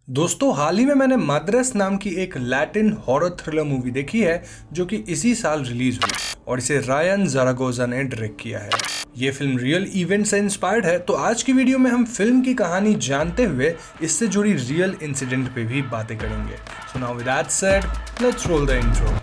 दोस्तों हाल ही में मैंने मद्रास नाम की एक लैटिन हॉरर थ्रिलर मूवी देखी है जो कि इसी साल रिलीज हुई और इसे रायन ज़रागोज़ा ने डायरेक्ट किया है। ये फिल्म रियल इवेंट से इंस्पायर्ड है, तो आज की वीडियो में हम फिल्म की कहानी जानते हुए इससे जुड़ी रियल इंसिडेंट पे भी बातें करेंगे। So now with that said, let's roll the intro.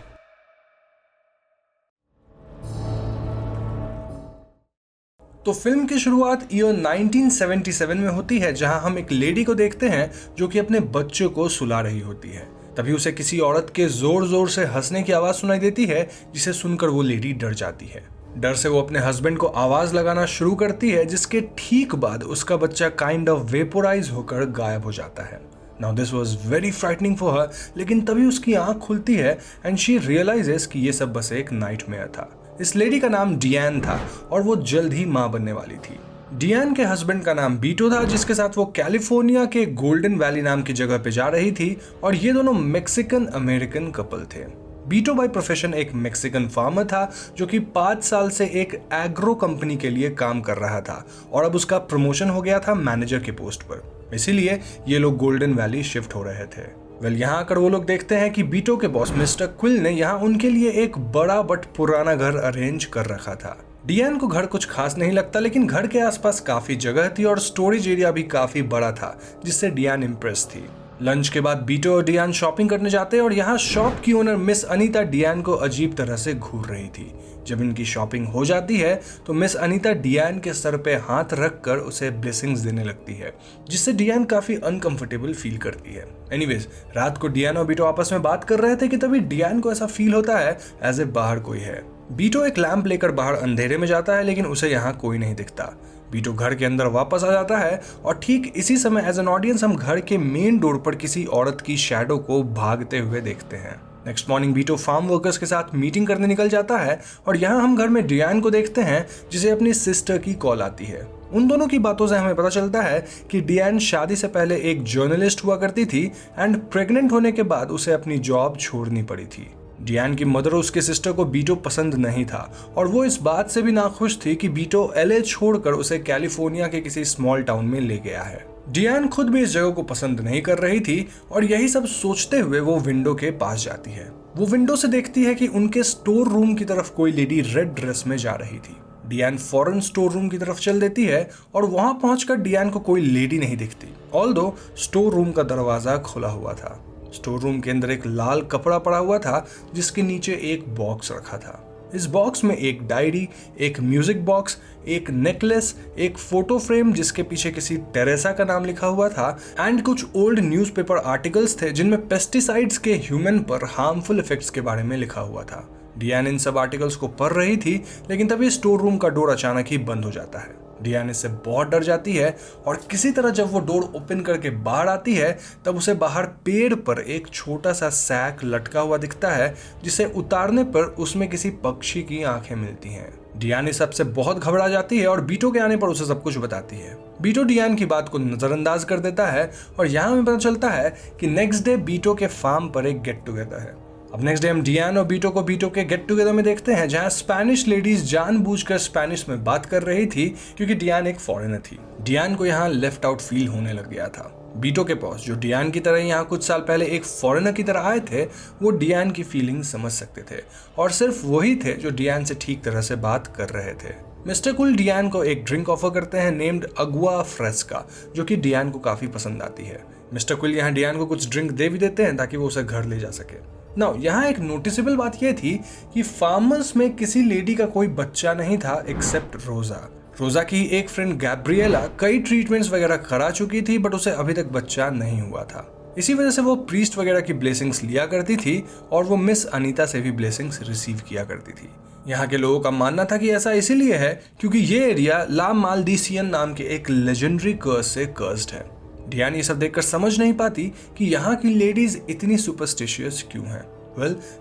तो फिल्म की शुरुआत ईयर 1977 में होती है, जहां हम एक लेडी को देखते हैं जो कि अपने बच्चे को सुला रही होती है। तभी उसे किसी औरत के जोर जोर से हंसने की आवाज सुनाई देती है, जिसे सुनकर वो लेडी डर जाती है। डर से वो अपने हस्बैंड को आवाज लगाना शुरू करती है, जिसके ठीक बाद उसका बच्चा काइंड ऑफ वेपोराइज होकर गायब हो जाता है। Now this was very frightening for her, लेकिन तभी उसकी आंख खुलती है एंड शी रियलाइजेस कि ये सब बस एक नाइटमेयर था। इस लेडी का नाम डियान था और वो जल्द ही मां बनने वाली थी। डियान के हस्बैंड का नाम बीटो था, जिसके साथ वो कैलिफोर्निया के गोल्डन वैली नाम की जगह पे जा रही थी और ये दोनों मैक्सिकन अमेरिकन कपल थे। बीटो बाय प्रोफेशन एक मैक्सिकन फार्मर था जो कि 5 साल से एक एग्रो कंपनी के लिए काम कर रहा था और अब उसका प्रमोशन हो गया था मैनेजर के पोस्ट पर। इसीलिए ये लोग गोल्डन वैली शिफ्ट हो रहे थे। यहाँ आकर वो लोग देखते हैं कि बीटो के बॉस मिस्टर क्विल ने यहाँ उनके लिए एक बड़ा बट पुराना घर अरेंज कर रखा था। डियान को घर कुछ खास नहीं लगता, लेकिन घर के आसपास काफी जगह थी और स्टोरेज एरिया भी काफी बड़ा था, जिससे डियान इम्प्रेस थी। लंच के बाद बीटो और डियान शॉपिंग करने जाते हैं और यहाँ शॉप की ओनर मिस अनीता डियान को अजीब तरह से घूर रही थी। जब इनकी शॉपिंग हो जाती है तो मिस अनीता डियान के सर पे हाथ रखकर उसे ब्लेसिंग्स देने लगती है, जिससे डियान काफी अनकंफर्टेबल फील करती है। एनीवेज, रात को डियान और बीटो आपस में बात कर रहे थे कि तभी डियान को ऐसा फील होता है एज ए बाहर कोई है। बीटो एक लैंप लेकर बाहर अंधेरे में जाता है, लेकिन उसे यहाँ कोई नहीं दिखता। बीटो घर के अंदर वापस आ जाता है और ठीक इसी समय एज एन ऑडियंस हम घर के मेन डोर पर किसी औरत की शैडो को भागते हुए देखते हैं। नेक्स्ट मॉर्निंग बीटो फार्म वर्कर्स के साथ मीटिंग करने निकल जाता है और यहाँ हम घर में डियान को देखते हैं, जिसे अपनी सिस्टर की कॉल आती है। उन दोनों की बातों से हमें पता चलता है कि डियान शादी से पहले एक जर्नलिस्ट हुआ करती थी एंड प्रेग्नेंट होने के बाद उसे अपनी जॉब छोड़नी पड़ी थी। डियान की मदर और उसके सिस्टर को बीटो पसंद नहीं था और वो इस बात से भी नाखुश थी कि बीटो एलए छोड़कर उसे कैलिफोर्निया के किसी स्मॉल टाउन में ले गया है। डियान खुद भी इस जगह को पसंद नहीं कर रही थी और यही सब सोचते हुए वो विंडो के पास जाती है। वो विंडो से देखती है कि उनके स्टोर रूम की तरफ कोई लेडी रेड ड्रेस में जा रही थी। डियान फौरन स्टोर रूम की तरफ चल देती है और वहां पहुंचकर डियान को कोई लेडी नहीं दिखती, ऑल्दो स्टोर रूम का दरवाजा खुला हुआ था। स्टोर रूम के अंदर एक लाल कपड़ा पड़ा हुआ था, जिसके नीचे एक बॉक्स रखा था। इस बॉक्स में एक डायरी, एक म्यूजिक बॉक्स, एक नेकलेस, एक फोटो फ्रेम जिसके पीछे किसी टेरेसा का नाम लिखा हुआ था एंड कुछ ओल्ड न्यूज़पेपर आर्टिकल्स थे जिनमें पेस्टिसाइड्स के ह्यूमन पर हार्मफुल इफेक्ट्स के बारे में लिखा हुआ था। डियान इन सब आर्टिकल्स को पढ़ रही थी, लेकिन तभी स्टोर रूम का डोर अचानक ही बंद हो जाता है। डियान इससे बहुत डर जाती है और किसी तरह जब वो डोर ओपन करके बाहर आती है तब उसे बाहर पेड़ पर एक छोटा सा सैक लटका हुआ दिखता है, जिसे उतारने पर उसमें किसी पक्षी की आंखें मिलती हैं। डियान इस सबसे बहुत घबरा जाती है और बीटो के आने पर उसे सब कुछ बताती है। बीटो डियान की बात को नजरअंदाज कर देता है और यहाँ हमें पता चलता है कि नेक्स्ट डे बीटो के फार्म पर एक गेट टुगेदर है। अब नेक्स्ट डे हम डियान और बीटो को बीटो के गेट टुगेदर में देखते हैं, जहां स्पेनिश लेडीज जानबूझकर स्पेनिश में बात कर रही थी क्योंकि डियान एक फॉरेनर थी। डियान को यहाँ लेफ्ट आउट फील होने लग गया था। बीटो के बॉस, जो डियान की तरह यहाँ कुछ साल पहले एक फॉरेनर की तरह आए थे, वो डियान की फीलिंग समझ सकते थे और सिर्फ वही थे जो डियान से ठीक तरह से बात कर रहे थे। मिस्टर कुल डियान को एक ड्रिंक ऑफर करते हैं नेम्ड अगुआ फ्रेस्का, जो कि डियान को काफी पसंद आती है। मिस्टर कुल यहाँ डियान को कुछ ड्रिंक दे भी देते हैं ताकि वो उसे घर ले जा सके। नाउ यहाँ एक नोटिसेबल बात यह थी कि फार्मर्स में किसी लेडी का कोई बच्चा नहीं था एक्सेप्ट रोजा। रोजा की एक फ्रेंड गैब्रिएला कई ट्रीटमेंट्स वगैरह करा चुकी थी, बट उसे अभी तक बच्चा नहीं हुआ था। इसी वजह से वो प्रीस्ट वगैरह की ब्लेसिंग्स लिया करती थी और वो मिस अनीता से भी ब्लेसिंग्स रिसीव किया करती थी। यहाँ के लोगों का मानना था कि ऐसा इसीलिए है क्योंकि ये एरिया ला मालदीसियन नाम के एक लेजेंडरी कर्स से कर्स्ड है। डियान ये सब देखकर समझ नहीं पाती कि यहाँ की लेडीज इतनी सुपरस्टिशियस क्यों हैं।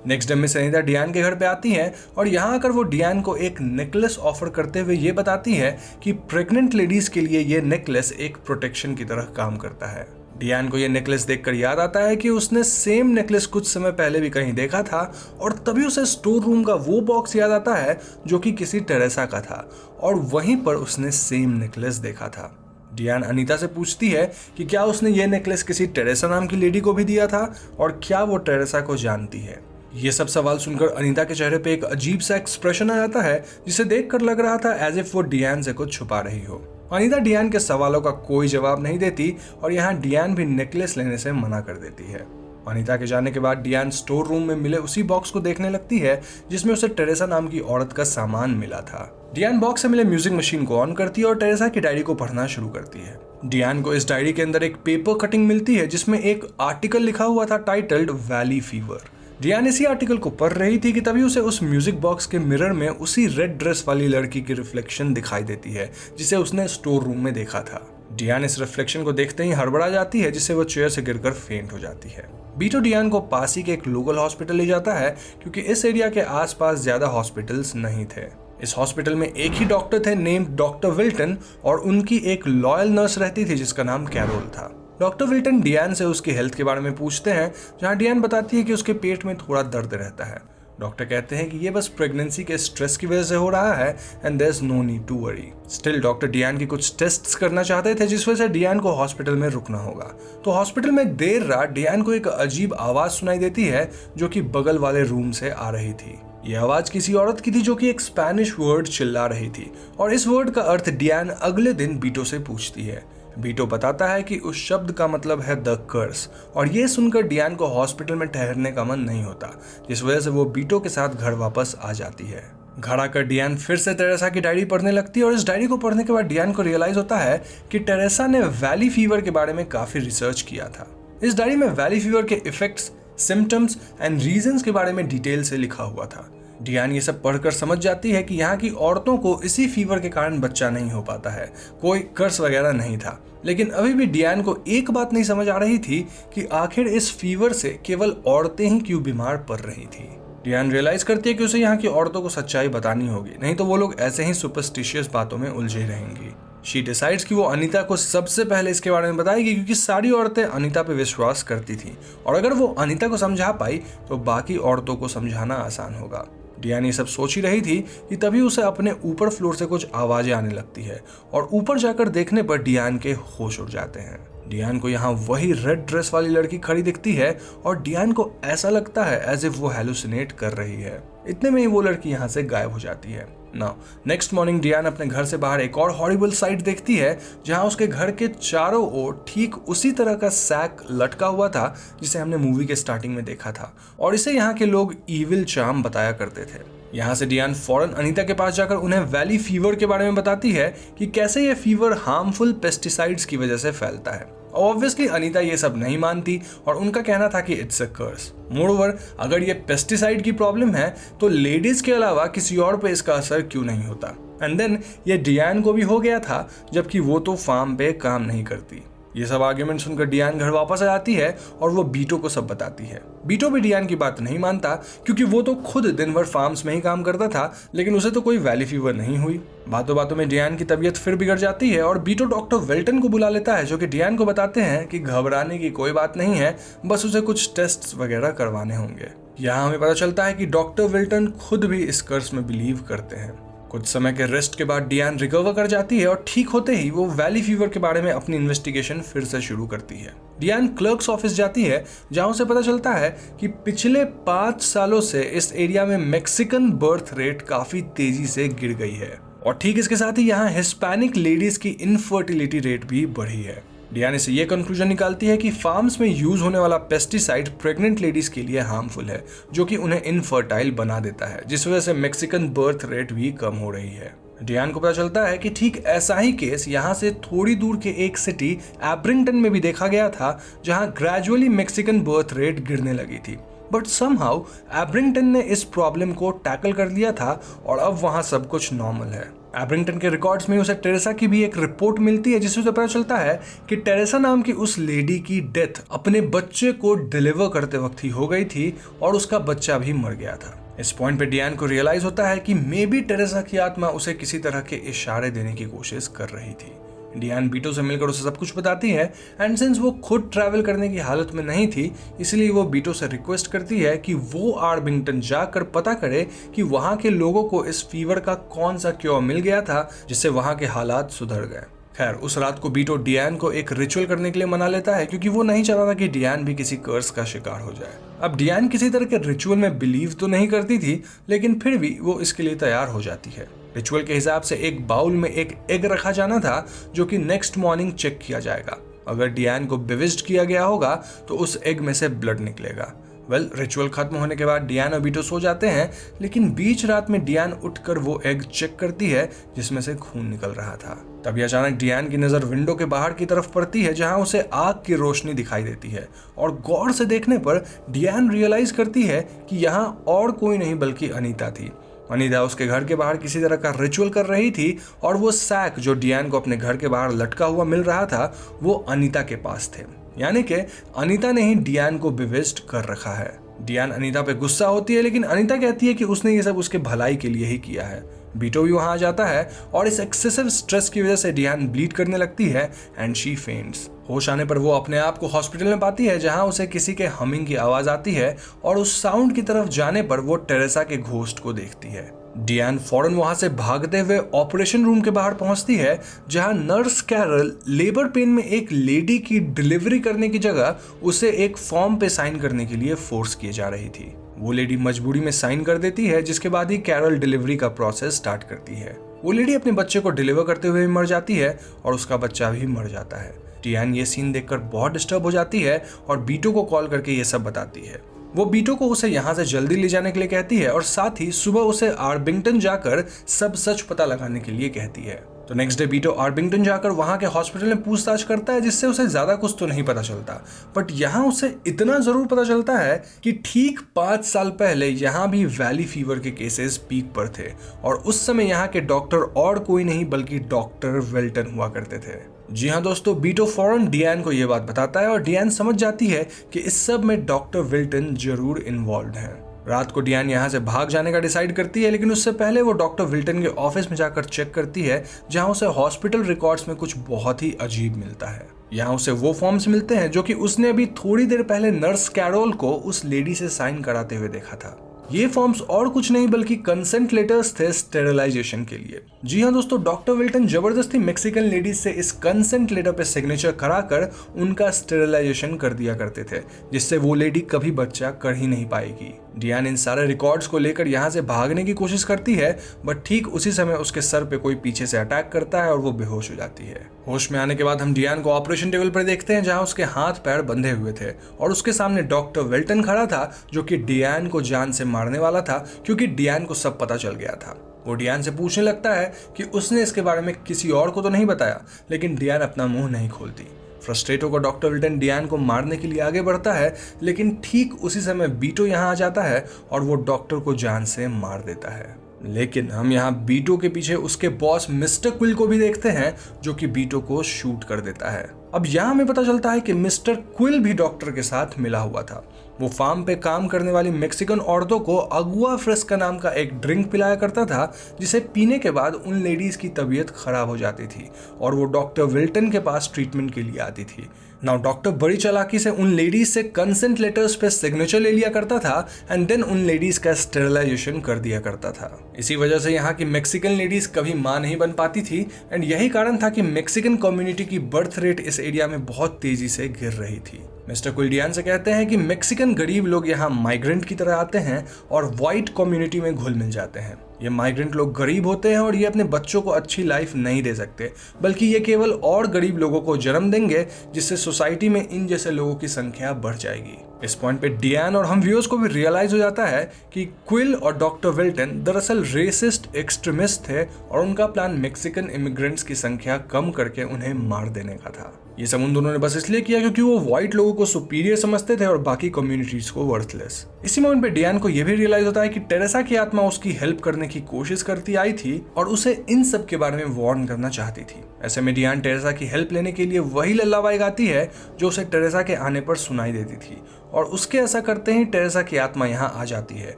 नेक्स्ट डे मिस अनीता डियान के घर पे आती हैं और यहाँ आकर वो डियान को एक नेकलेस ऑफर करते हुए ये बताती है कि प्रेग्नेंट लेडीज के लिए ये नेकलेस एक प्रोटेक्शन की तरह काम करता है। डियान को ये नेकलेस देखकर याद आता है कि उसने सेम नेकलेस कुछ समय पहले भी कहीं देखा था और तभी उसे स्टोर रूम का वो बॉक्स याद आता है जो कि किसी टेरेसा का था और वहीं पर उसने सेम नेकलेस देखा था। डियान अनीता से पूछती है कि क्या उसने ये नेकलेस किसी टेरेसा नाम की लेडी को भी दिया था और क्या वो टेरेसा को जानती है। ये सब सवाल सुनकर अनीता के चेहरे पे एक अजीब सा एक्सप्रेशन आ जाता है, जिसे देखकर लग रहा था एज इफ वो डियान से कुछ छुपा रही हो। अनीता डियान के सवालों का कोई जवाब नहीं देती और यहाँ डियान भी नेकलेस लेने से मना कर देती है। अनीता के जाने के बाद डियान स्टोर रूम में मिले उसी बॉक्स को देखने लगती है जिसमें उसे टेरेसा नाम की औरत का सामान मिला था। डियान बॉक्स से मिले म्यूजिक मशीन को ऑन करती है और टेरेसा की डायरी को पढ़ना शुरू करती है। डियान को इस डायरी के अंदर एक पेपर कटिंग मिलती है जिसमें एक आर्टिकल लिखा हुआ था टाइटल्ड वैली फीवर। डियान इसी आर्टिकल को पढ़ रही थी कि तभी उसे उस म्यूजिक बॉक्स के मिरर में उसी रेड ड्रेस वाली लड़की की रिफ्लेक्शन दिखाई देती है जिसे उसने स्टोर रूम में देखा था। डियान इस रिफ्लेक्शन को देखते ही हड़बड़ा जाती है, जिससे वो चेयर से गिरकर फेंट हो जाती है। बीटो डियान को पास ही के एक लोकल हॉस्पिटल ले जाता है क्योंकि इस एरिया के आसपास ज्यादा हॉस्पिटल्स नहीं थे। इस हॉस्पिटल में एक ही डॉक्टर थे नेम्ड डॉक्टर विल्टन और उनकी एक लॉयल नर्स रहती थी जिसका नाम कैरोल था। डॉक्टर विल्टन डियान से उसकी हेल्थ के बारे में पूछते हैं, जहां डियान बताती है कि उसके पेट में थोड़ा दर्द रहता है। डॉक्टर कहते हैं कि ये बस प्रेगनेंसी के स्ट्रेस की वजह से हो रहा है and there is no need to worry. Still doctor Diane की कुछ टेस्ट्स करना चाहते थे जिस वजह से डियान को हॉस्पिटल में रुकना होगा। तो हॉस्पिटल में देर रात डियान को एक अजीब आवाज सुनाई देती है जो कि बगल वाले रूम से आ रही थी। ये आवाज किसी औरत की थी जो कि एक स्पेनिश वर्ड चिल्ला रही थी और इस वर्ड का अर्थ डियान अगले दिन बीटो से पूछती है। बीटो बताता है कि उस शब्द का मतलब है द कर्स और ये सुनकर डियान को हॉस्पिटल में ठहरने का मन नहीं होता, जिस वजह से वो बीटो के साथ घर वापस आ जाती है। घर आकर डियान फिर से टेरेसा की डायरी पढ़ने लगती है और इस डायरी को पढ़ने के बाद डियान को रियलाइज होता है कि टेरेसा ने वैली फीवर के बारे में काफी रिसर्च किया था। इस डायरी में वैली फीवर के इफेक्ट्स, सिम्टम्स एंड रीजंस के बारे में डिटेल से लिखा हुआ था। डियान ये सब पढ़कर समझ जाती है कि यहाँ की औरतों को इसी फीवर के कारण बच्चा नहीं हो पाता है, कोई कर्स वगैरह नहीं था। लेकिन अभी भी डियान को एक बात नहीं समझ आ रही थी कि आखिर इस फीवर से केवल औरतें ही क्यों बीमार पड़ रही थी। डियान रियलाइज करती है कि उसे यहाँ की औरतों को सच्चाई बतानी होगी, नहीं तो वो लोग ऐसे ही सुपरस्टिशियस बातों में उलझे रहेंगी। शी डिसाइड्स कि वो अनीता को सबसे पहले इसके बारे में बताएगी क्योंकि सारी औरतें अनीता पे विश्वास करती थी और अगर वो अनीता को समझा पाई तो बाकी औरतों को समझाना आसान होगा। डियान ये सब सोच ही रही थी कि तभी उसे अपने ऊपर फ्लोर से कुछ आवाजें आने लगती है और ऊपर जाकर देखने पर डियान के होश उड़ जाते हैं। डियान को यहाँ वही रेड ड्रेस वाली लड़की खड़ी दिखती है और डियान को ऐसा लगता है एज इफ वो हेलुसिनेट कर रही है। इतने में ही वो लड़की यहाँ से गायब हो जाती है। नाउ नेक्स्ट मॉर्निंग डियान अपने घर से बाहर एक और हॉरिबल साइट देखती है जहाँ उसके घर के चारों ओर ठीक उसी तरह का सैक लटका हुआ था जिसे हमने मूवी के स्टार्टिंग में देखा था और इसे यहाँ के लोग ईविल चार्म बताया करते थे। यहाँ से डियान फौरन अनीता के पास जाकर उन्हें वैली फीवर के बारे में बताती है कि कैसे ये फीवर हार्मफुल पेस्टिसाइड्स की वजह से फैलता है। ऑब्वियसली अनीता ये सब नहीं मानती और उनका कहना था कि इट्स अ कर्स। मोरओवर अगर ये पेस्टिसाइड की प्रॉब्लम है तो लेडीज के अलावा किसी और पे इसका असर क्यों नहीं होता। एंड देन ये डियान को भी हो गया था जबकि वो तो फार्म पे काम नहीं करती। ये सब आर्ग्यूमेंट सुनकर डियान घर वापस आ जाती है और वो बीटो को सब बताती है। बीटो भी डियान की बात नहीं मानता क्योंकि वो तो खुद दिन भर फार्म्स में ही काम करता था लेकिन उसे तो कोई वैली फीवर नहीं हुई। बातों बातों में डियान की तबीयत फिर बिगड़ जाती है और बीटो डॉक्टर वेल्टन को बुला लेता है जो कि डियान को बताते हैं कि घबराने की कोई बात नहीं है, बस उसे कुछ टेस्ट वगैरह करवाने होंगे। यहाँ हमें पता चलता है कि डॉक्टर वेल्टन खुद भी इस कर्स में बिलीव करते हैं। कुछ समय के रेस्ट के बाद डियान रिकवर कर जाती है और ठीक होते ही वो वैली फीवर के बारे में अपनी इन्वेस्टिगेशन फिर से शुरू करती है। डियान क्लर्क्स ऑफिस जाती है जहां उसे पता चलता है कि पिछले 5 सालों से इस एरिया में मैक्सिकन बर्थ रेट काफी तेजी से गिर गई है और ठीक इसके साथ ही यहाँ हिस्पैनिक लेडीज की इनफर्टिलिटी रेट भी बढ़ी है। डियान से ये कंक्लूजन निकालती है कि फार्म्स में यूज होने वाला पेस्टिसाइड प्रेग्नेंट लेडीज के लिए हार्मफुल है जो कि उन्हें इनफर्टाइल बना देता है, जिस वजह से मैक्सिकन बर्थ रेट भी कम हो रही है। डियान को पता चलता है कि ठीक ऐसा ही केस यहाँ से थोड़ी दूर के एक सिटी एब्रिंगटन में भी देखा गया था जहाँ ग्रेजुअली मैक्सिकन बर्थ रेट गिरने लगी थी, बट समहाउ एब्रिंगटन ने इस प्रॉब्लम को टैकल कर लिया था और अब वहाँ सब कुछ नॉर्मल है। एब्रिंगटन के रिकॉर्ड्स में उसे टेरेसा की भी एक रिपोर्ट मिलती है जिससे उसे पता चलता है कि टेरेसा नाम की उस लेडी की डेथ अपने बच्चे को डिलीवर करते वक्त ही हो गई थी और उसका बच्चा भी मर गया था। इस पॉइंट पे डियान को रियलाइज होता है कि मे बी टेरेसा की आत्मा उसे किसी तरह के इशारे देने की कोशिश कर रही थी। डियान बीटो से मिलकर उसे सब कुछ बताती है एंड सिंस वो खुद ट्रैवल करने की हालत में नहीं थी इसलिए वो बीटो से रिक्वेस्ट करती है कि वो आर्बिंगटन जाकर पता करे कि वहाँ के लोगों को इस फीवर का कौन सा क्योर मिल गया था जिससे वहाँ के हालात सुधर गए। खैर उस रात को बीटो डियान को एक रिचुअल करने के लिए मना लेता है क्योंकि वो नहीं चाहता था कि डियान भी किसी कर्स का शिकार हो जाए। अब डियान किसी तरह के रिचुअल में बिलीव तो नहीं करती थी, लेकिन फिर भी वो इसके लिए तैयार हो जाती है। रिचुअल के हिसाब से एक बाउल में एक एग रखा जाना था जो कि नेक्स्ट मॉर्निंग चेक किया जाएगा। अगर डियान को बिविस्ड किया गया होगा तो उस एग में से ब्लड निकलेगा। रिचुअल खत्म होने के बाद डियान और बीटो सो जाते हैं, लेकिन बीच रात में डियान उठकर वो एग चेक करती है जिसमें से खून निकल रहा था। तभी अचानक डियान की नजर विंडो के बाहर की तरफ पड़ती है जहां उसे आग की रोशनी दिखाई देती है और गौर से देखने पर डियान रियलाइज करती है कि यहाँ और कोई नहीं बल्कि अनीता थी। अनीता उसके घर के बाहर किसी तरह का रिचुअल कर रही थी और वो सैक जो डियान को अपने घर के बाहर लटका हुआ मिल रहा था वो अनीता के पास थे, यानी कि अनीता ने ही डियान को बिविस्ट कर रखा है। डियान अनीता पे गुस्सा होती है, लेकिन अनीता कहती है कि उसने ये सब उसके भलाई के लिए ही किया है। बीटो भी वहां आ जाता है और इस एक्सेसिव स्ट्रेस की वजह से डियान ब्लीड करने लगती है एंड शी फेंट्स। होश आने पर वो अपने आप को हॉस्पिटल में पाती है जहां उसे किसी के हमिंग की आवाज आती है और उस साउंड की तरफ जाने पर वो टेरेसा के घोस्ट को देखती है। डियान फौरन वहां से भागते हुए ऑपरेशन रूम के बाहर पहुंचती है जहां नर्स कैरल लेबर पेन में एक लेडी की डिलीवरी करने की जगह उसे एक फॉर्म पे साइन करने के लिए फोर्स किए जा रही थी। वो लेडी मजबूरी में साइन कर देती है, जिसके बाद ही कैरल डिलीवरी का प्रोसेस स्टार्ट करती है। वो लेडी अपने बच्चे को डिलीवर करते हुए मर जाती है और उसका बच्चा भी मर जाता है। डियान ये सीन देखकर बहुत डिस्टर्ब हो जाती है और बीटो को कॉल करके ये सब बताती है। वो बीटो को उसे यहाँ से जल्दी ले जाने के लिए कहती है और साथ ही सुबह उसे आर्बिंगटन जाकर सब सच पता लगाने के लिए कहती है। तो नेक्स्ट डे बीटो आर्बिंगटन जाकर वहां के हॉस्पिटल में पूछताछ करता है, जिससे उसे ज्यादा कुछ तो नहीं पता चलता, बट यहाँ उसे इतना जरूर पता चलता है कि ठीक 5 साल पहले यहाँ भी वैली फीवर के केसेस पीक पर थे और उस समय यहाँ के डॉक्टर और कोई नहीं बल्कि डॉक्टर वेल्टन हुआ करते थे। जी हाँ दोस्तों, बीटो फौरन डियान को यह बात बताता है और डियान समझ जाती है कि इस सब में डॉक्टर विल्टन जरूर इन्वॉल्व है। रात को डियान यहाँ से भाग जाने का डिसाइड करती है, लेकिन उससे पहले वो डॉक्टर विल्टन के ऑफिस में जाकर चेक करती है जहाँ उसे हॉस्पिटल रिकॉर्ड्स में कुछ बहुत ही अजीब मिलता है। यहाँ उसे वो फॉर्म्स मिलते हैं जो कि उसने अभी थोड़ी देर पहले नर्स कैरोल को उस लेडी से साइन कराते हुए देखा था। ये फॉर्म्स और कुछ नहीं बल्कि कंसेंट लेटर्स थे स्टेरिलाइजेशन के लिए। जी हाँ दोस्तों, डॉक्टर विल्टन जबरदस्ती मेक्सिकन लेडीज से इस कंसेंट लेटर पे सिग्नेचर कराकर उनका स्टेरिलाइजेशन कर दिया करते थे, जिससे वो लेडी कभी बच्चा कर ही नहीं पाएगी। डियान इन सारे रिकॉर्ड्स को लेकर यहाँ से भागने की कोशिश करती है, बट ठीक उसी समय उसके सर पे कोई पीछे से अटैक करता है और वो बेहोश हो जाती है। होश में आने के बाद हम डियान को ऑपरेशन टेबल पर देखते हैं जहाँ उसके हाथ पैर बंधे हुए थे और उसके सामने डॉक्टर वेल्टन खड़ा था जो कि डियान को जान से मारने वाला था, क्योंकि डियान को सब पता चल गया था। वो डियान से पूछने लगता है कि उसने इसके बारे में किसी और को तो नहीं बताया, लेकिन डियान अपना मुंह नहीं खोलती। फ्रस्ट्रेट होकर डॉक्टर विल्टन डियान को मारने के लिए आगे बढ़ता है, लेकिन ठीक उसी समय बीटो यहाँ आ जाता है और वो डॉक्टर को जान से मार देता है। लेकिन हम यहाँ बीटो के पीछे उसके बॉस मिस्टर क्विल को भी देखते हैं जो कि बीटो को शूट कर देता है। अब यहाँ हमें पता चलता है कि मिस्टर क्विल भी डॉक्टर के साथ मिला हुआ था। वो फार्म पे काम करने वाली मेक्सिकन औरतों को अगुआ फ्रेस्का नाम का एक ड्रिंक पिलाया करता था, जिसे पीने के बाद उन लेडीज की तबीयत खराब हो जाती थी और वो डॉक्टर विल्टन के पास ट्रीटमेंट के लिए आती थी। नाउ डॉक्टर बड़ी चालाकी से उन लेडीज से कंसेंट लेटर्स पे सिग्नेचर ले लिया करता था एंड देन उन लेडीज का स्टेरिलाइजेशन कर दिया करता था। इसी वजह से यहाँ की मेक्सिकन लेडीज कभी मां नहीं बन पाती थी एंड यही कारण था कि मेक्सिकन कम्युनिटी की बर्थ रेट इस एरिया में बहुत तेजी से गिर रही थी। मिस्टर क्विल डियान से कहते हैं कि मेक्सिकन गरीब लोग यहाँ माइग्रेंट की तरह आते हैं और व्हाइट कम्युनिटी में घुल मिल जाते हैं। ये माइग्रेंट लोग गरीब होते हैं और ये अपने बच्चों को अच्छी लाइफ नहीं दे सकते, बल्कि ये केवल और गरीब लोगों को जन्म देंगे, जिससे सोसाइटी में इन जैसे लोगों की संख्या बढ़ जाएगी। इस पॉइंट पे डियान और हम व्यूअर्स को भी रियलाइज हो जाता है कि क्विल और डॉक्टर विल्टन दरअसल रेसिस्ट एक्सट्रीमिस्ट थे और उनका प्लान मेक्सिकन इमिग्रेंट्स की संख्या कम करके उन्हें मार देने का था। ये सब उन दोनों ने बस इसलिए किया क्योंकि वो व्हाइट लोगों को सुपीरियर समझते थे और बाकी कम्युनिटीज को वर्थलेस। इसी मोमेंट पे डियान को यह भी रियलाइज होता है कि टेरेसा की आत्मा उसकी हेल्प करने की कोशिश करती आई थी और उसे इन सब के बारे में वार्न करना चाहती थी। ऐसे में डियान टेरेसा की हेल्प लेने के लिए वही लल्लाबाई गाती है जो उसे टेरेसा के आने पर सुनाई देती थी और उसके ऐसा करते ही टेरेसा की आत्मा यहाँ आ जाती है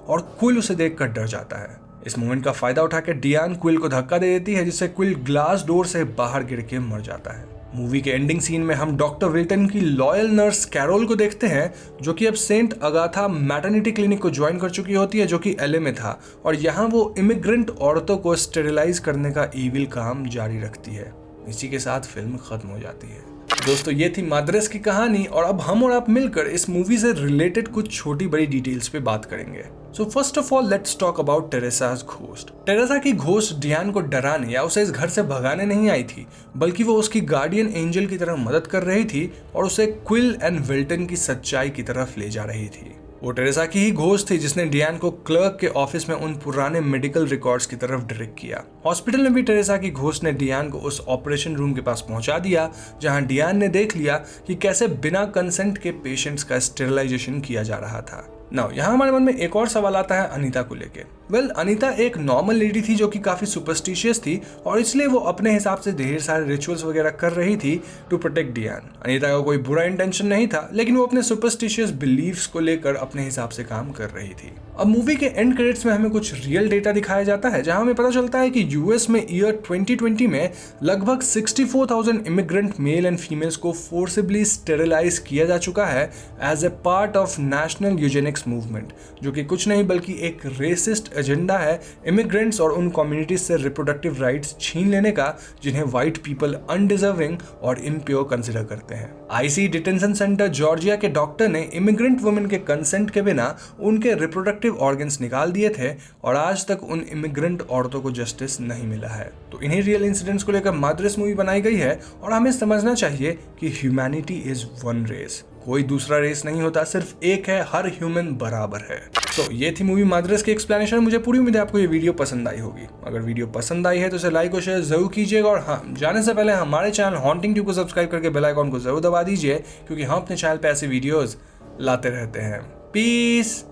और क्विल उसे देखकर डर जाता है। इस मोमेंट का फायदा उठाकर डियान क्विल को धक्का दे देती है, जिससे क्विल ग्लास डोर से बाहर गिर के मर जाता है। मूवी के एंडिंग सीन में हम डॉक्टर विल्टन की लॉयल नर्स कैरोल को देखते हैं जो कि अब सेंट अगाथा मैटरनिटी क्लिनिक को ज्वाइन कर चुकी होती है जो कि एलए में था और यहाँ वो इमिग्रेंट औरतों को स्टेरिलाइज करने का ईविल काम जारी रखती है। इसी के साथ फिल्म खत्म हो जाती है। दोस्तों, ये थी माद्रेस की कहानी और अब हम और आप मिलकर इस मूवी से रिलेटेड कुछ छोटी बड़ी डिटेल्स पे बात करेंगे। So first of all let's talk about Teresa's ghost. Teresa की घोस्ट डियान को डराने या उसे इस घर से भगाने नहीं आई थी, बल्कि वो उसकी गार्डियन एंजल की तरह मदद कर रही थी और उसे क्विल एंड विल्टन की सच्चाई की तरफ ले जा रही थी। वो टेरेसा की ही घोस्ट थी जिसने डियान को क्लर्क के ऑफिस में उन पुराने मेडिकल रिकॉर्ड्स की तरफ डायरेक्ट किया। हॉस्पिटल में भी टेरेसा की घोस्ट ने डियान को उस ऑपरेशन रूम के पास पहुंचा दिया जहां डियान ने देख लिया कि कैसे बिना कंसेंट के पेशेंट्स का स्टेरिलाइजेशन किया जा रहा था। नाउ यहाँ हमारे मन में एक और सवाल आता है अनीता को लेके। अनीता एक नॉर्मल लेडी थी जो कि काफी सुपरस्टिशियस थी और इसलिए वो अपने हिसाब से ढेर सारे रिचुअल्स वगैरह कर रही थी टू प्रोटेक्ट डियान। अनीता का कोई बुरा इंटेंशन नहीं था, लेकिन वो अपने सुपरस्टिशियस बिलीव्स को लेकर अपने हिसाब से काम कर रही थी। अब मूवी के एंड क्रेडिट्स में हमें कुछ रियल डेटा दिखाया जाता है जहां हमें पता चलता है कि यूएस में ईयर 2020 में लगभग 64,000 इमिग्रेंट मेल एंड फीमेल्स को फोर्सिबली स्टेरिलाइज किया जा चुका है as a part of national eugenics movement, जो कि कुछ नहीं बल्कि एक रेसिस्ट एजेंडा है इमिग्रेंट्स और उन कम्युनिटीज से रिप्रोडक्टिव राइट्स छीन लेने का जिन्हें व्हाइट पीपल अनडिजर्विंग और इम्प्योर कंसिडर करते हैं। आईसी डिटेंशन सेंटर जॉर्जिया के डॉक्टर ने इमिग्रेंट वुमेन के कंसेंट के बिना उनके रिप्रोडक्टिव ऑर्गन्स निकाल दिए थे और आज तक उन इमिग्रेंट औरतों को जस्टिस नहीं मिला है। तो इन्हीं रियल इंसिडेंट्स को लेकर माद्रेस मूवी बनाई गई है और हमें समझना चाहिए कि ह्यूमैनिटी इज वन रेस, कोई दूसरा रेस नहीं होता, सिर्फ एक है, हर ह्यूमन बराबर है। तो ये थी मूवी माद्रेस की एक्सप्लेनेशन। मुझे पूरी उम्मीद है आपको ये वीडियो पसंद आई होगी। अगर वीडियो पसंद आई है तो इसे लाइक और शेयर जरूर कीजिएगा और हाँ, जाने से पहले हमारे चैनल हॉन्टिंग ट्यूब को सब्सक्राइब करके बेल आइकॉन को जरूर दबा दीजिए, क्योंकि हम अपने चैनल पे ऐसे वीडियोस लाते रहते हैं। पीस।